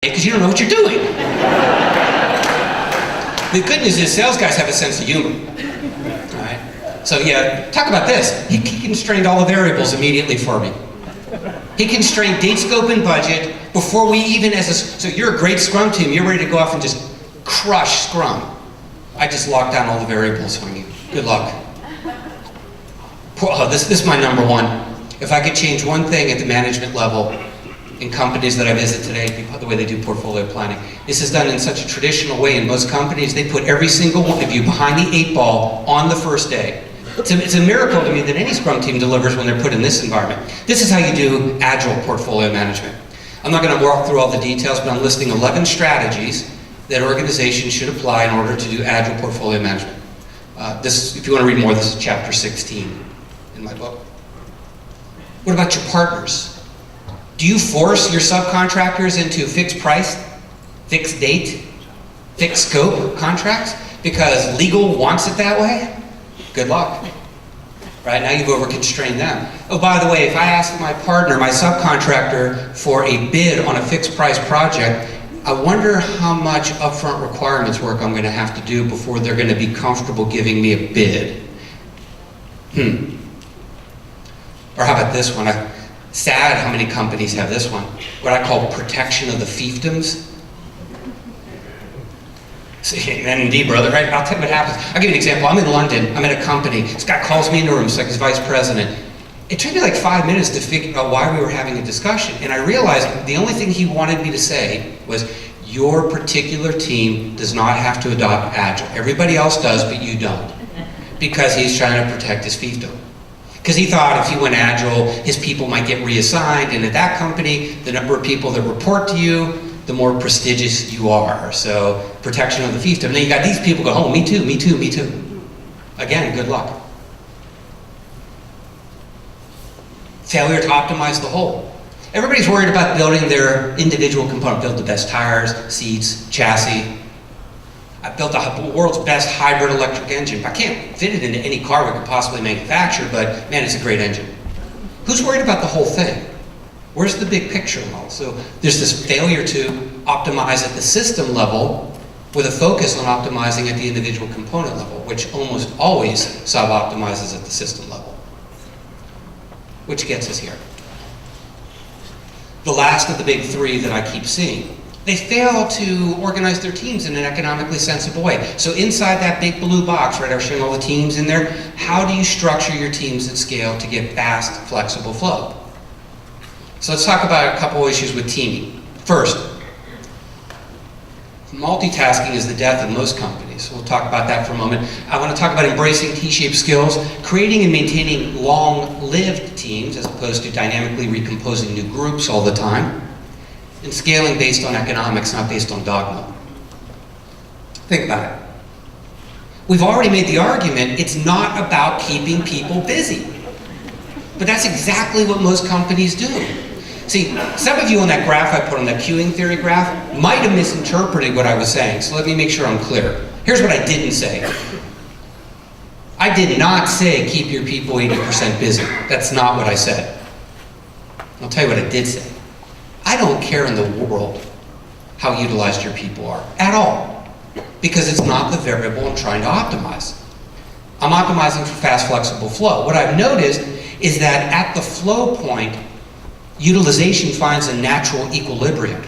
because you don't know what you're doing. The good news is sales guys have a sense of humor. All right? So yeah, talk about this. He constrained all the variables immediately for me. He constrained date, scope, and budget before we even so you're a great Scrum team, you're ready to go off and just crush Scrum. I just locked down all the variables on you. Good luck. This is my number one. If I could change one thing at the management level in companies that I visit today, the way they do portfolio planning. This is done in such a traditional way in most companies. They put every single one of you behind the 8 ball on the first day. It's a miracle to me that any Scrum team delivers when they're put in this environment. This is how you do agile portfolio management. I'm not going to walk through all the details, but I'm listing 11 strategies that organizations should apply in order to do agile portfolio management. If you want to read more, this is chapter 16 in my book. What about your partners? Do you force your subcontractors into fixed price, fixed date, fixed scope contracts because legal wants it that way? Good luck. Right, now you've over-constrained them. Oh, by the way, if I ask my partner, my subcontractor, for a bid on a fixed price project, I wonder how much upfront requirements work I'm going to have to do before they're going to be comfortable giving me a bid. Or how about this one? Sad how many companies have this one. What I call protection of the fiefdoms. And indeed, brother, right? I'll tell you what happens. I'll give you an example. I'm in London. I'm at a company. This guy calls me in a room. It's like his vice president. It took me like 5 minutes to figure out why we were having a discussion. And I realized the only thing he wanted me to say was, your particular team does not have to adopt Agile. Everybody else does, but you don't. Because he's trying to protect his fiefdom. Because he thought if he went Agile, his people might get reassigned, and at that company, the number of people that report to you, the more prestigious you are. So, protection of the fiefdom. And then you got these people go, oh, me too, me too, me too. Again, good luck. Failure to optimize the whole. Everybody's worried about building their individual component. Build the best tires, seats, chassis. I built the world's best hybrid electric engine. I can't fit it into any car we could possibly manufacture, but man, it's a great engine. Who's worried about the whole thing? Where's the big picture model? So there's this failure to optimize at the system level with a focus on optimizing at the individual component level, which almost always sub-optimizes at the system level. Which gets us here. The last of the big three that I keep seeing. They fail to organize their teams in an economically sensible way. So inside that big blue box, right, I was showing all the teams in there, how do you structure your teams at scale to get fast, flexible flow? So let's talk about a couple issues with teaming. First, multitasking is the death of most companies. We'll talk about that for a moment. I want to talk about embracing T-shaped skills, creating and maintaining long-lived teams as opposed to dynamically recomposing new groups all the time, and scaling based on economics, not based on dogma. Think about it. We've already made the argument, it's not about keeping people busy. But that's exactly what most companies do. See, some of you on that graph I put on that queuing theory graph might have misinterpreted what I was saying, so let me make sure I'm clear. Here's what I didn't say. I did not say keep your people 80% busy. That's not what I said. I'll tell you what I did say. I don't care in the world how utilized your people are, at all, because it's not the variable I'm trying to optimize. I'm optimizing for fast, flexible flow. What I've noticed is that at the flow point, utilization finds a natural equilibrium.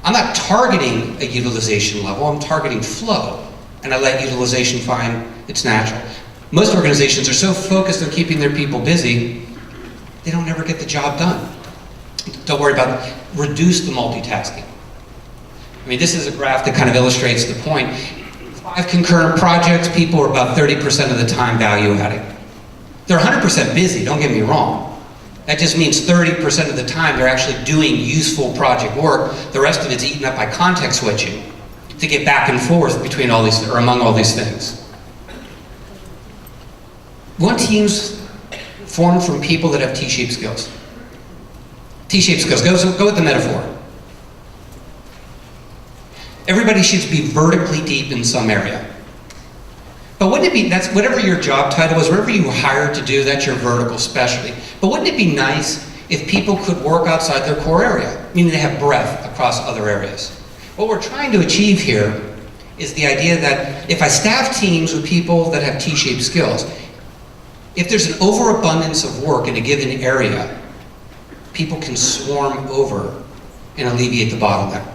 I'm not targeting a utilization level, I'm targeting flow, and I let utilization find its natural. Most organizations are so focused on keeping their people busy, they don't ever get the job done. Don't worry about it. Reduce the multitasking. I mean, this is a graph that kind of illustrates the point. 5 concurrent projects, people are about 30% of the time value adding. They're 100% busy, don't get me wrong. That just means 30% of the time they're actually doing useful project work. The rest of it's eaten up by context switching to get back and forth between all these, or among all these things. We want teams formed from people that have T-shaped skills. T-shaped skills, go with the metaphor. Everybody should be vertically deep in some area. But wouldn't it be, that's whatever your job title is, whatever you were hired to do, that's your vertical specialty. But wouldn't it be nice if people could work outside their core area, meaning they have breadth across other areas. What we're trying to achieve here is the idea that if I staff teams with people that have T-shaped skills, if there's an overabundance of work in a given area, people can swarm over and alleviate the bottleneck.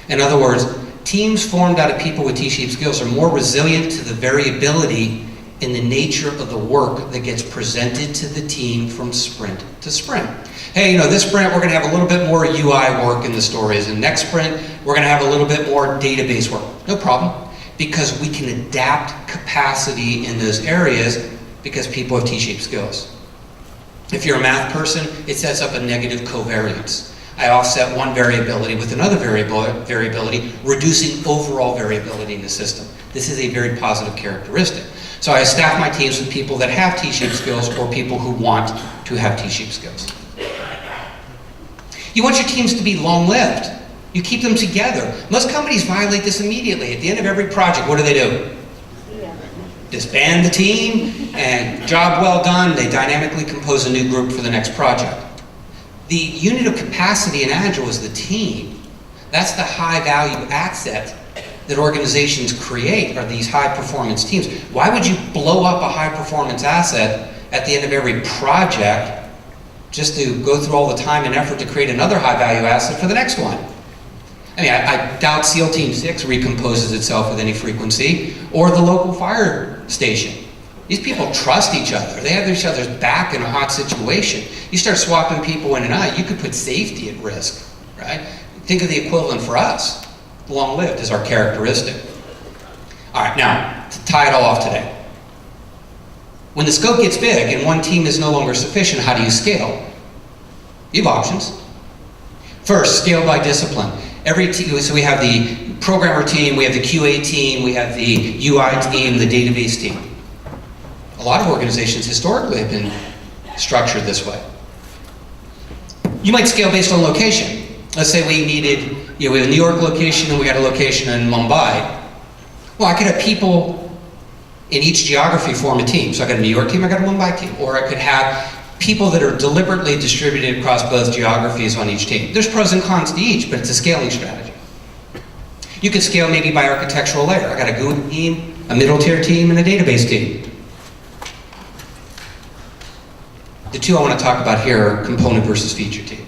In other words, teams formed out of people with T-shaped skills are more resilient to the variability in the nature of the work that gets presented to the team from sprint to sprint. Hey, this sprint we're going to have a little bit more UI work in the stories, and next sprint we're going to have a little bit more database work. No problem, because we can adapt capacity in those areas because people have T-shaped skills. If you're a math person, it sets up a negative covariance. I offset one variability with another variability, reducing overall variability in the system. This is a very positive characteristic. So I staff my teams with people that have T-shaped skills or people who want to have T-shaped skills. You want your teams to be long-lived. You keep them together. Most companies violate this immediately. At the end of every project, what do? Disband the team, and job well done, they dynamically compose a new group for the next project. The unit of capacity in Agile is the team. That's the high-value asset that organizations create, are these high-performance teams. Why would you blow up a high-performance asset at the end of every project just to go through all the time and effort to create another high-value asset for the next one? I mean, I doubt SEAL Team 6 recomposes itself with any frequency, or the local fire station. These people trust each other. They have each other's back in a hot situation. You start swapping people in and out, you could put safety at risk, right? Think of the equivalent for us. Long-lived is our characteristic. All right, now, to tie it all off today. When the scope gets big and one team is no longer sufficient, how do you scale? You have options. First, scale by discipline. Every team, so we have the programmer team, we have the QA team, we have the UI team, the database team. A lot of organizations historically have been structured this way. You might scale based on location. Let's say we needed, we have a New York location and we had a location in Mumbai. Well, I could have people in each geography form a team. So I got a New York team, I got a Mumbai team. Or I could have people that are deliberately distributed across both geographies on each team. There's pros and cons to each, but it's a scaling strategy. You could scale maybe by architectural layer. I got a GUI team, a middle tier team, and a database team. The two I want to talk about here are component versus feature team.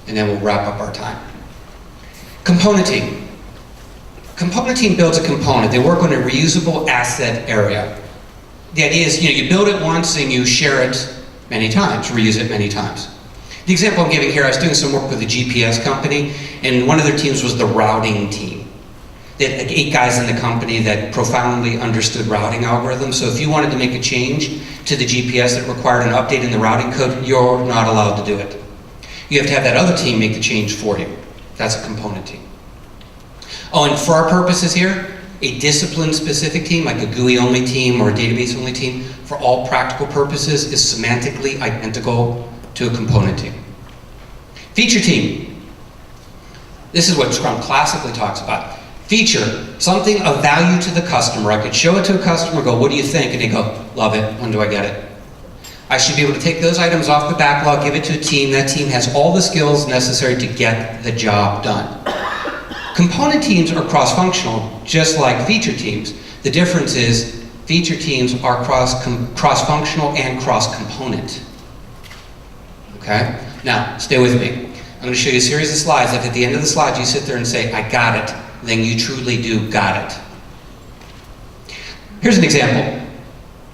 And then we'll wrap up our time. Component team. Component team builds a component. They work on a reusable asset area. The idea is, you build it once and you share it many times, reuse it many times. The example I'm giving here, I was doing some work with a GPS company, and one of their teams was the routing team. They had 8 guys in the company that profoundly understood routing algorithms, so if you wanted to make a change to the GPS that required an update in the routing code, you're not allowed to do it. You have to have that other team make the change for you. That's a component team. Oh, and for our purposes here, a discipline-specific team, like a GUI-only team or a database-only team, for all practical purposes, is semantically identical to a component team. Feature team. This is what Scrum classically talks about. Feature, something of value to the customer. I could show it to a customer, go, what do you think? And they go, love it, when do I get it? I should be able to take those items off the backlog, give it to a team. That team has all the skills necessary to get the job done. Component teams are cross-functional, just like feature teams. The difference is feature teams are cross-functional and cross-component. Okay? Now, stay with me. I'm going to show you a series of slides. If at the end of the slide you sit there and say, I got it, then you truly do got it. Here's an example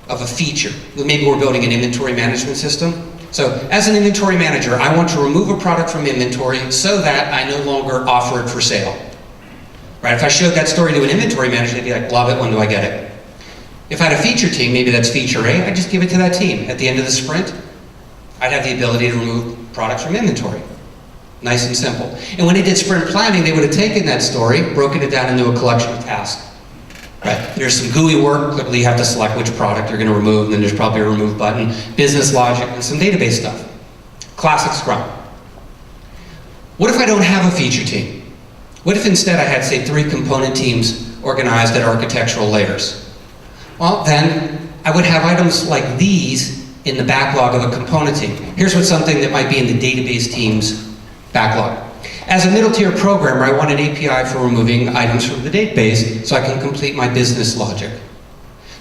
of a feature. Maybe we're building an inventory management system. So as an inventory manager, I want to remove a product from inventory so that I no longer offer it for sale. Right? If I showed that story to an inventory manager, they'd be like, love it, when do I get it? If I had a feature team, maybe that's feature A, I'd just give it to that team. At the end of the sprint, I'd have the ability to remove products from inventory. Nice and simple. And when they did sprint planning, they would have taken that story, broken it down into a collection of tasks. Right? There's some GUI work, clearly you have to select which product you're going to remove, and then there's probably a remove button, business logic, and some database stuff. Classic Scrum. What if I don't have a feature team? What if instead I had, say, 3 component teams organized at architectural layers? Well, then I would have items like these in the backlog of a component team. Here's what's something that might be in the database team's backlog. As a middle tier programmer, I want an API for removing items from the database so I can complete my business logic.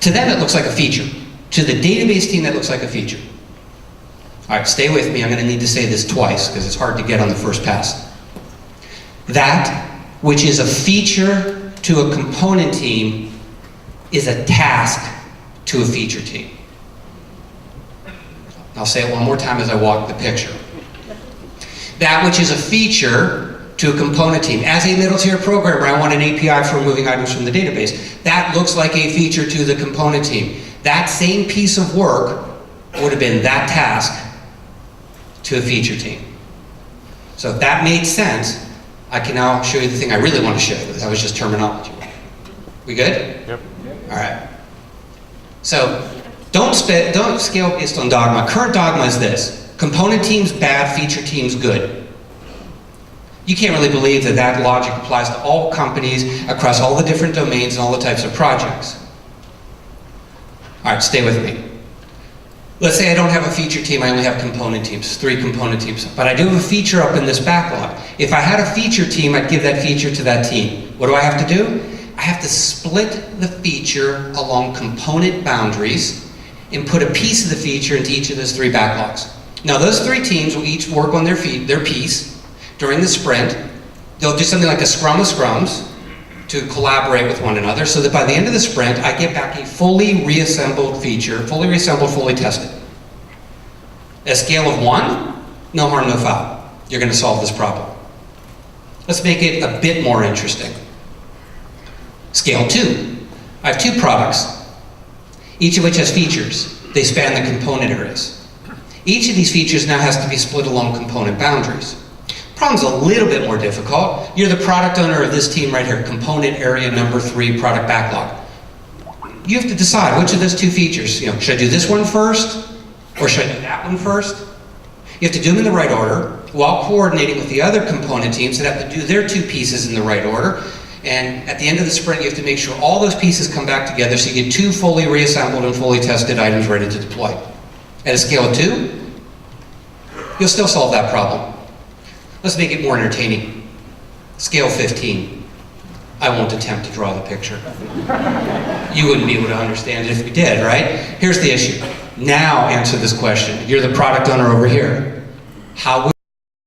To them, it looks like a feature. To the database team, that looks like a feature. All right, stay with me. I'm going to need to say this twice because it's hard to get on the first pass. That which is a feature to a component team is a task to a feature team. I'll say it one more time as I walk the picture. That which is a feature to a component team. As a middle tier programmer, I want an API for removing items from the database. That looks like a feature to the component team. That same piece of work would have been that task to a feature team. So if that made sense, I can now show you the thing I really want to show you. That was just terminology. We good? Yep. All right. So don't scale based on dogma. Current dogma is this. Component teams bad, feature teams good. You can't really believe that that logic applies to all companies across all the different domains and all the types of projects. All right, stay with me. Let's say I don't have a feature team, I only have component teams, 3 component teams. But I do have a feature up in this backlog. If I had a feature team, I'd give that feature to that team. What do I have to do? I have to split the feature along component boundaries and put a piece of the feature into each of those 3 backlogs. Now those 3 teams will each work on their piece during the sprint. They'll do something like a scrum of scrums to collaborate with one another so that by the end of the sprint, I get back a fully reassembled feature, fully reassembled, fully tested. At a scale of 1, no harm, no foul. You're going to solve this problem. Let's make it a bit more interesting. Scale 2. I have 2 products, each of which has features. They span the component areas. Each of these features now has to be split along component boundaries. Problem's a little bit more difficult. You're the product owner of this team right here, component area number 3, product backlog. You have to decide which of those 2 features, should I do this one first, or should I do that one first? You have to do them in the right order, while coordinating with the other component teams that have to do their 2 pieces in the right order. And at the end of the sprint, you have to make sure all those pieces come back together so you get 2 fully reassembled and fully tested items ready to deploy. At a scale of 2, you'll still solve that problem. Let's make it more entertaining. Scale 15. I won't attempt to draw the picture. You wouldn't be able to understand it if we did, right? Here's the issue. Now answer this question. You're the product owner over here. How would